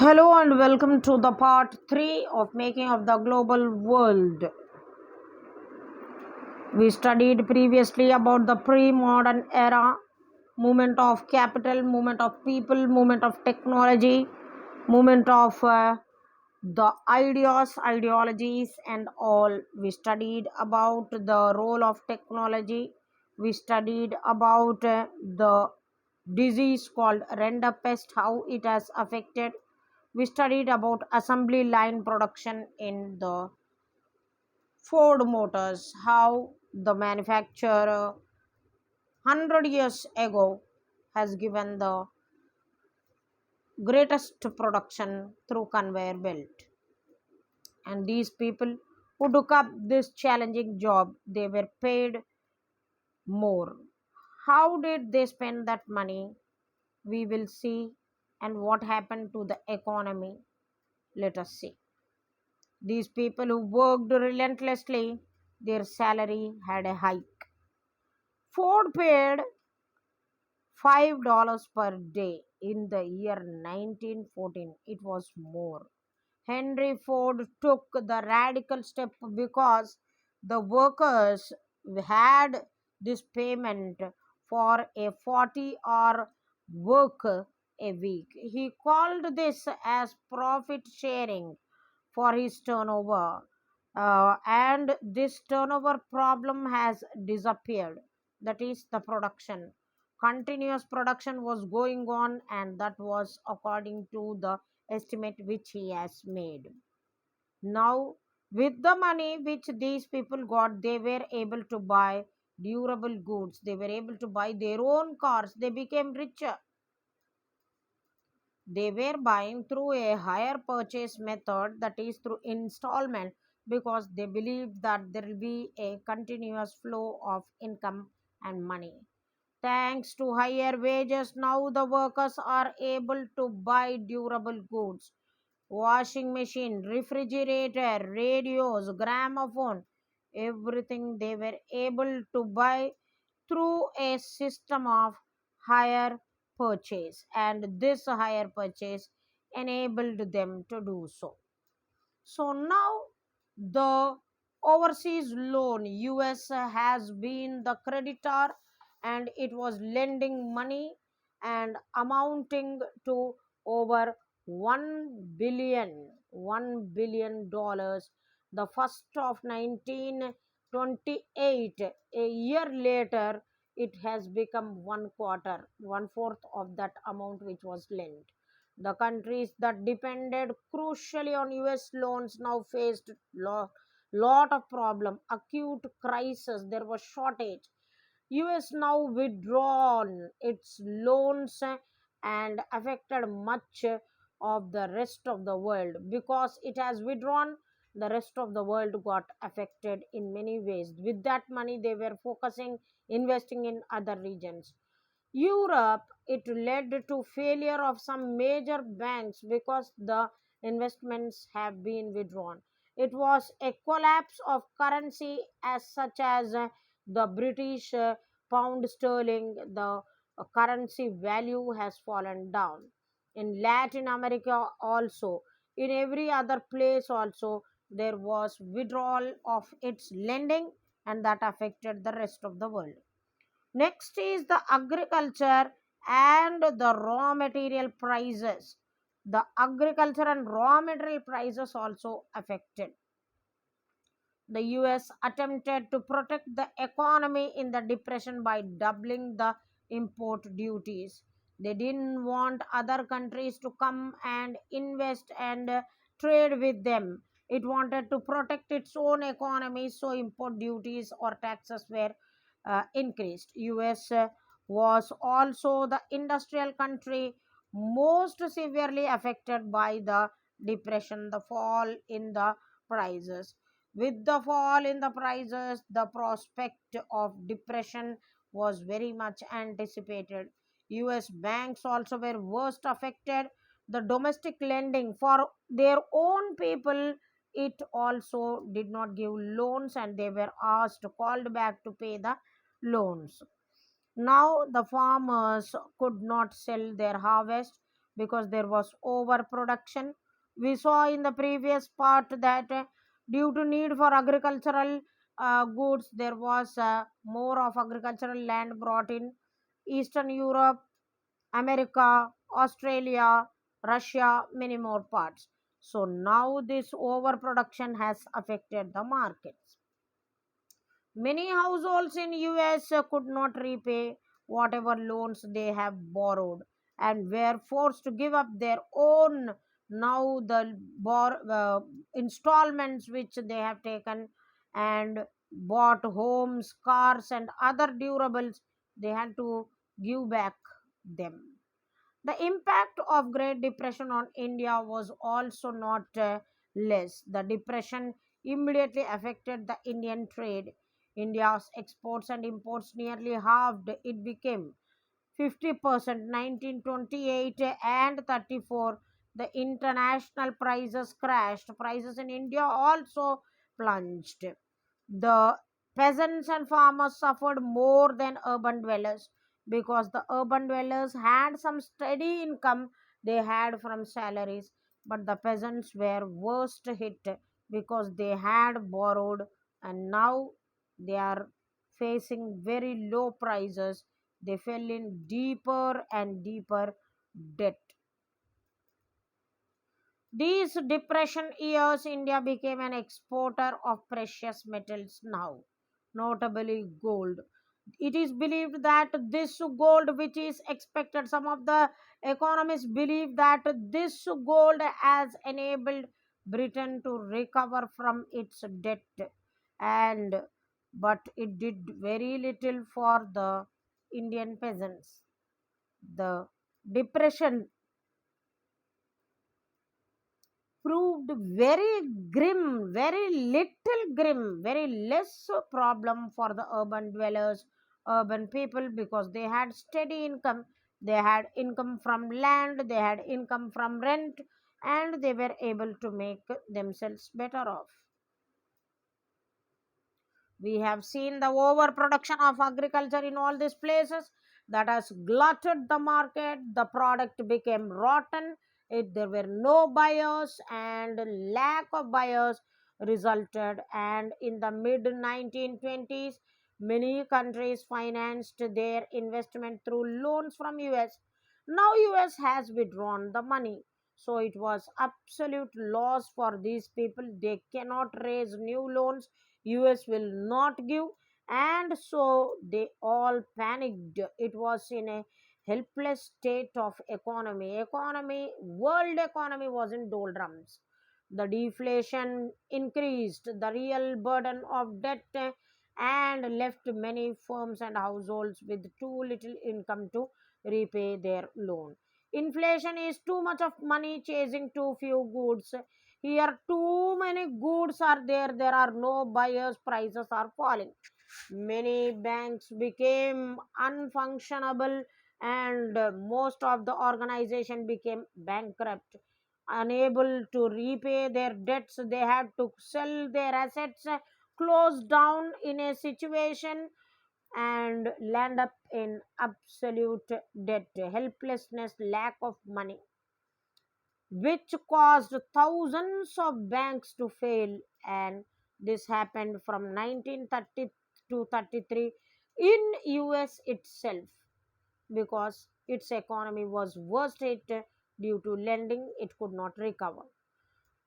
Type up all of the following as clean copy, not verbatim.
Hello and welcome to the part 3 of Making of the Global World. We studied previously about the pre-modern era, movement of capital, movement of people, movement of technology, movement of the ideas, ideologies and all. We studied about the role of technology. We studied about the disease called render pest, how it has affected. We studied about assembly line production in the Ford Motors, how the manufacturer 100 years ago has given the greatest production through conveyor belt. And these people who took up this challenging job, they were paid more. How did they spend that money? We will see. And what happened to the economy? Let us see. These people who worked relentlessly, their salary had a hike. Ford paid $5 per day in the year 1914. It was more. Henry Ford took the radical step because the workers had this payment for a 40-hour work a week. He called this as profit sharing for his turnover. And this turnover problem has disappeared. That is the production. Continuous production was going on, and that was according to the estimate which he has made. Now, with the money which these people got, they were able to buy durable goods, they were able to buy their own cars, they became richer. They were buying through a hire purchase method, that is through installment, because they believed that there will be a continuous flow of income and money. Thanks to higher wages, now the workers are able to buy durable goods. Washing machine, refrigerator, radios, gramophone, everything they were able to buy through a system of hire purchase, and this hire purchase enabled them to do so. So now the overseas loan, US has been the creditor, and it was lending money and amounting to over 1 billion dollars. The first of 1928, a year later, it has become one quarter, one fourth of that amount which was lent. The countries that depended crucially on US loans now faced lot of problem, acute crisis. There was shortage. US now withdrawn its loans and affected much of the rest of the world. Because it has withdrawn, the rest of the world got affected in many ways. With that money, they were focusing, investing in other regions. Europe, it led to failure of some major banks because the investments have been withdrawn. It was a collapse of currency as such as the British pound sterling, the currency value has fallen down. In Latin America also, in every other place also, there was withdrawal of its lending, and that affected the rest of the world. Next is the agriculture and the raw material prices. The agriculture and raw material prices also affected. The US attempted to protect the economy in the depression by doubling the import duties. They didn't want other countries to come and invest and trade with them. It wanted to protect its own economy, so import duties or taxes were increased. US was also the industrial country most severely affected by the depression, the fall in the prices. With the fall in the prices, the prospect of depression was very much anticipated. US banks also were worst affected. The domestic lending for their own people, it also did not give loans, and they were asked, called back to pay the loans. Now the farmers could not sell their harvest because there was overproduction. We saw in the previous part that due to need for agricultural goods, there was more of agricultural land brought in Eastern Europe, America, Australia, Russia, many more parts. So now this overproduction has affected the markets. Many households in US could not repay whatever loans they have borrowed and were forced to give up their own now the installments which they have taken and bought homes, cars and other durables, they had to give back them. The impact of Great Depression on India was also not less. The depression immediately affected the Indian trade. India's exports and imports nearly halved. It became 50% 1928 and 34. The international prices crashed. Prices in India also plunged. The peasants and farmers suffered more than urban dwellers because the urban dwellers had some steady income they had from salaries, but the peasants were worst hit because they had borrowed and now they are facing very low prices. They fell in deeper and deeper debt. These depression years, India became an exporter of precious metals now, notably gold. It is believed that this gold, which is expected, some of the economists believe that this gold has enabled Britain to recover from its debt, and but it did very little for the Indian peasants. The depression proved very grim, very little grim, very less problem for the urban dwellers, urban people, because they had steady income. They had income from land, they had income from rent, and they were able to make themselves better off. We have seen the overproduction of agriculture in all these places that has glutted the market. The product became rotten. There were no buyers, and lack of buyers resulted. And in the mid 1920s, many countries financed their investment through loans from US. Now US has withdrawn the money. So it was absolute loss for these people. They cannot raise new loans. US will not give, and so they all panicked. It was in a helpless state of economy. World economy was in doldrums. The deflation increased the real burden of debt and left many firms and households with too little income to repay their loan. Inflation is too much of money chasing too few goods. Here too many goods are there, there are no buyers, prices are falling. Many banks became unfunctionable, and most of the organization became bankrupt. Unable to repay their debts, they had to sell their assets, close down in a situation, and land up in absolute debt, helplessness, lack of money, which caused thousands of banks to fail. And this happened from 1930 to 33 in US itself, because its economy was worst hit due to lending. It could not recover.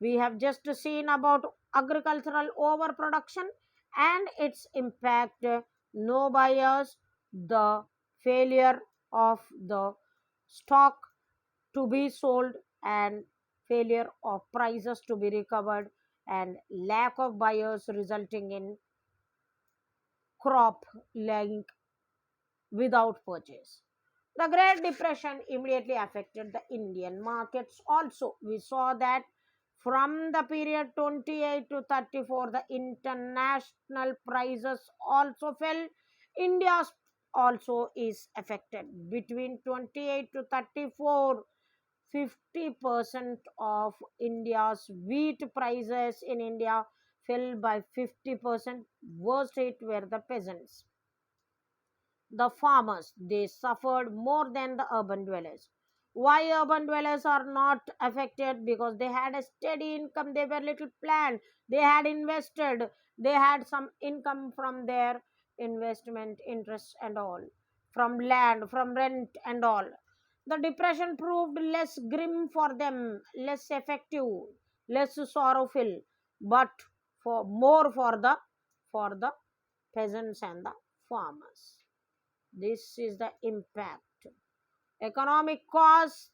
We have just seen about agricultural overproduction and its impact, no buyers, the failure of the stock to be sold, and failure of prices to be recovered, and lack of buyers resulting in crop lying without purchase. The Great Depression immediately affected the Indian markets also. We saw that from the period 28 to 34, the international prices also fell. India's also is affected. Between 28 to 34, 50% of India's wheat prices in India fell by 50%. Worst hit were the peasants. The farmers, they suffered more than the urban dwellers. Why urban dwellers are not affected? Because they had a steady income, they were little planned, they had invested, they had some income from their investment interest and all, from land, from rent and all. The depression proved less grim for them, less effective, less sorrowful, but for more for the peasants and the farmers. This is the impact. Economic cause: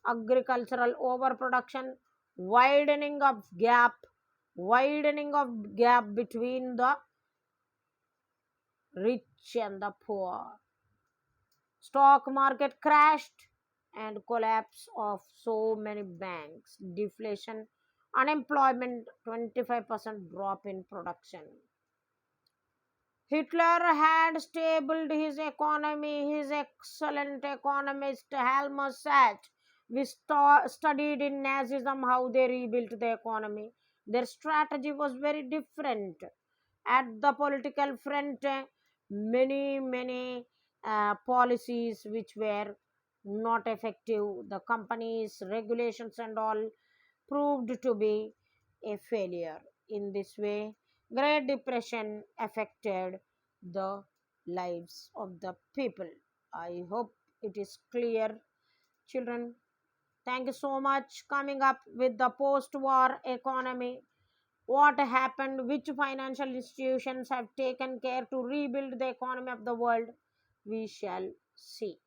agricultural overproduction, widening of gap, widening of gap between the rich and the poor. Stock market crashed and collapse of so many banks. Deflation, unemployment, 25% drop in production. Hitler had stabilized his economy. His excellent economist Helmut Schmidt, we studied in Nazism how they rebuilt the economy. Their strategy was very different. At the political front, many policies which were not effective. The companies, regulations, and all proved to be a failure. In this way, Great Depression affected the lives of the people. I hope it is clear, children. Thank you so much. Coming up with the post war economy, what happened, which financial institutions have taken care to rebuild the economy of the world, we shall see.